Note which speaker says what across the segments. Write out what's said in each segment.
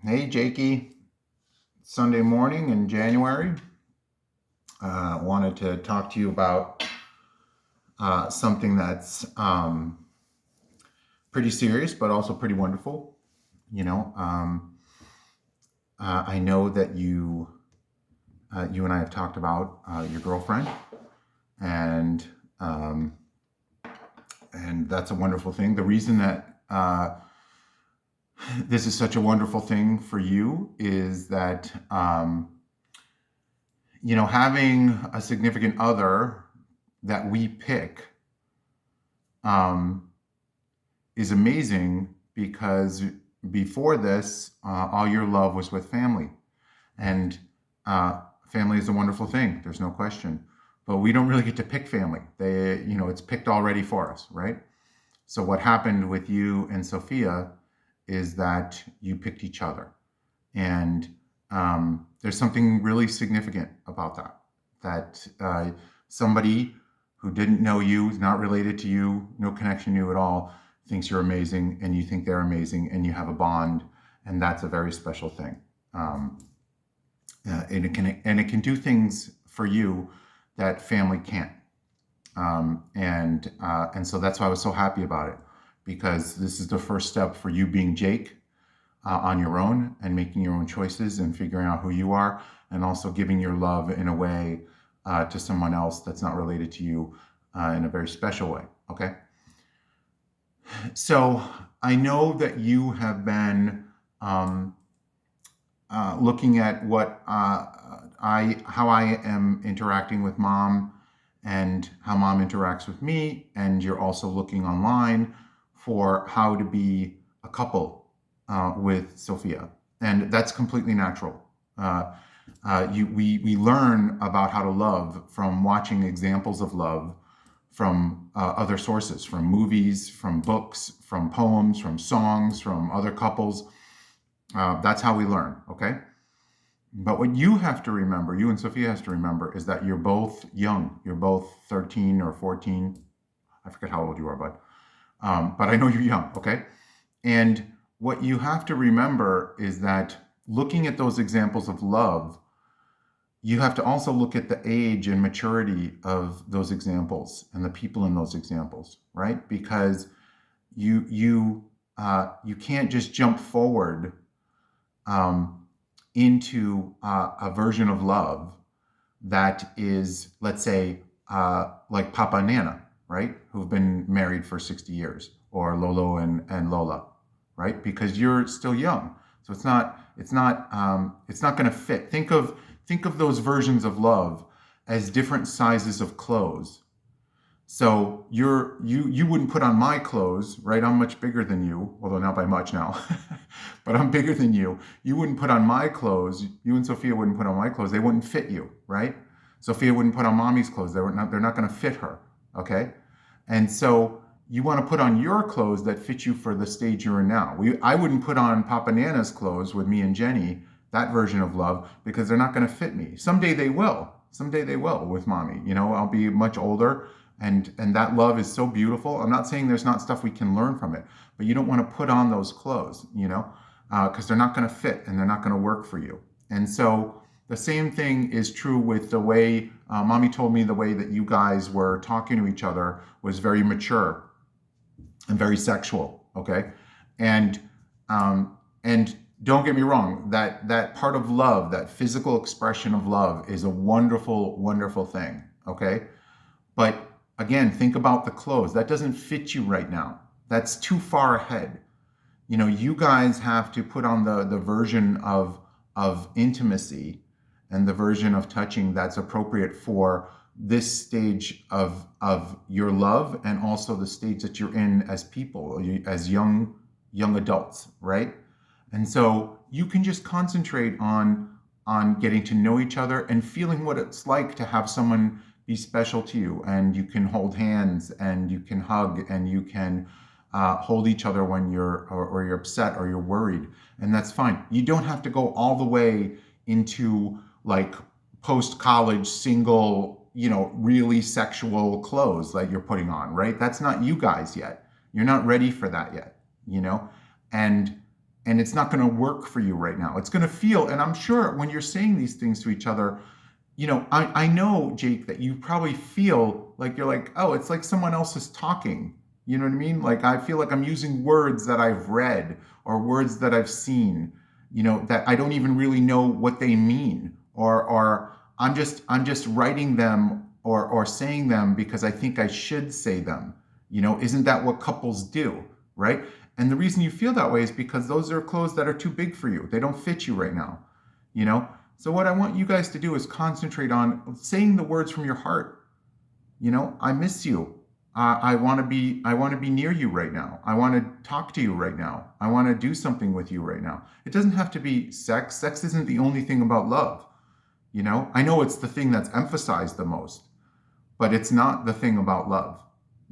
Speaker 1: Hey, Jakey. Sunday morning in January. Wanted to talk to you about something that's pretty serious, but also pretty wonderful. You know, I know that you and I have talked about your girlfriend, and um, and that's a wonderful thing. The reason that this is such a wonderful thing for you is that having a significant other that we pick um, is amazing because before this, all your love was with family. And family is a wonderful thing, there's no question. But we don't really get to pick family. It's picked already for us, right? So what happened with you and Sophia is that you picked each other. And there's something really significant about that. Somebody who didn't know you, is not related to you, no connection to you at all, thinks you're amazing, and you think they're amazing, and you have a bond, and that's a very special thing. And it can do things for you that family can't. And so that's why I was so happy about it, because this is the first step for you being Jake on your own and making your own choices and figuring out who you are, and also giving your love in a way to someone else that's not related to you in a very special way. Okay. So I know that you have been looking at how I am interacting with mom and how mom interacts with me, and you're also looking online for how to be a couple with Sophia, and that's completely natural. We learn about how to love from watching examples of love from other sources, from movies, from books, from poems, from songs, from other couples. That's how we learn, okay? But what you have to remember, you and Sophia has to remember, is that you're both young. You're both 13 or 14. I forget how old you are, but I know you're young, okay? And what you have to remember is that looking at those examples of love, you have to also look at the age and maturity of those examples and the people in those examples, right? Because you can't just jump forward into a version of love that is, let's say, like Papa and Nana, right? Who've been married for 60 years, or Lolo and Lola, right? Because you're still young, so it's not going to fit. Think of those versions of love as different sizes of clothes. So you wouldn't put on my clothes, right? I'm much bigger than you, although not by much now, but I'm bigger than you. You wouldn't put on my clothes. You and Sophia wouldn't put on my clothes. They wouldn't fit you, right? Sophia wouldn't put on mommy's clothes. They're not going to fit her, okay? And so you want to put on your clothes that fit you for the stage you're in now. I wouldn't put on Papa Nana's clothes with me and Jenny, that version of love, because they're not going to fit me. Someday they will. Someday they will with mommy. I'll be much older, and that love is so beautiful. I'm not saying there's not stuff we can learn from it, but you don't want to put on those clothes, because they're not going to fit and they're not going to work for you. And so the same thing is true with the way mommy told me the way that you guys were talking to each other was very mature and very sexual. Okay, and don't get me wrong, that part of love, that physical expression of love, is a wonderful, wonderful thing. Okay, but again, think about the clothes. That doesn't fit you right now. That's too far ahead. You guys have to put on the version of intimacy and the version of touching that's appropriate for this stage of your love, and also the stage that you're in as people, as young adults, right? And so you can just concentrate on getting to know each other and feeling what it's like to have someone be special to you, and you can hold hands and you can hug and you can hold each other when you're upset or you're worried, and that's fine. You don't have to go all the way into like post-college single, really sexual clothes that you're putting on, right? That's not you guys yet. You're not ready for that yet, and and it's not going to work for you right now. It's going to feel, and I'm sure when you're saying these things to each other, I know, Jake, that you probably feel like you're like, oh, it's like someone else is talking. You know what I mean? Like I feel like I'm using words that I've read or words that I've seen, that I don't even really know what they mean, or I'm just writing them or saying them because I think I should say them. Isn't that what couples do, right? And the reason you feel that way is because those are clothes that are too big for you. They don't fit you right now, you know? So what I want you guys to do is concentrate on saying the words from your heart. I miss you. I want to be near you right now. I want to talk to you right now. I want to do something with you right now. It doesn't have to be sex. Sex isn't the only thing about love. I know it's the thing that's emphasized the most, but it's not the thing about love.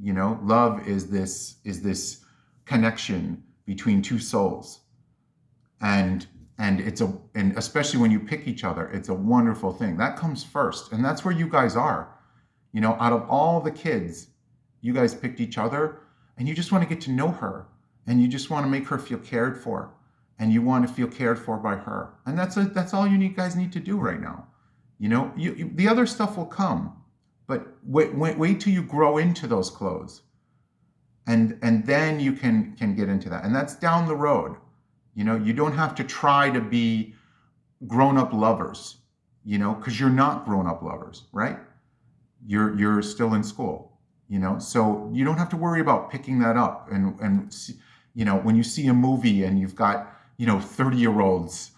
Speaker 1: Love is this connection between two souls, and and especially when you pick each other, it's a wonderful thing. That comes first, and that's where you guys are. Out of all the kids, you guys picked each other, and you just want to get to know her, and you just want to make her feel cared for, and you want to feel cared for by her, and that's all you guys need to do right now. The other stuff will come, but wait till you grow into those clothes, and then you can get into that, and that's down the road. You don't have to try to be grown-up lovers, because you're not grown-up lovers, right? You're still in school, so you don't have to worry about picking that up. And when you see a movie and you've got 30-year-olds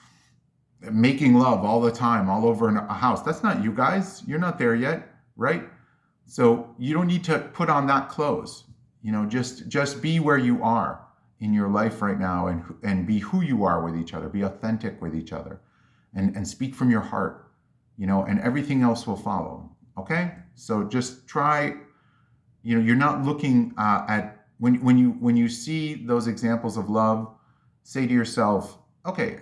Speaker 1: making love all the time all over a house, that's not you guys. You're not there yet, right? So you don't need to put on that clothes. Just be where you are in your life right now, and be who you are with each other. Be authentic with each other, and speak from your heart, and everything else will follow. Okay? So just try, you're not looking at, when you see those examples of love, say to yourself, okay,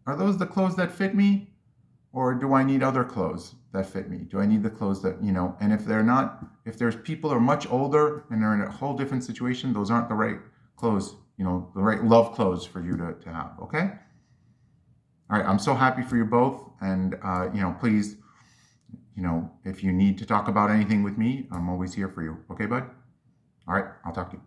Speaker 1: are those the clothes that fit me? Or do I need other clothes that fit me? Do I need the clothes that, and if they're not, if there's people who are much older and they're in a whole different situation, those aren't the right clothes, the right love clothes for you to have, okay? All right, I'm so happy for you both. And, please, if you need to talk about anything with me, I'm always here for you. Okay, bud? All right, I'll talk to you.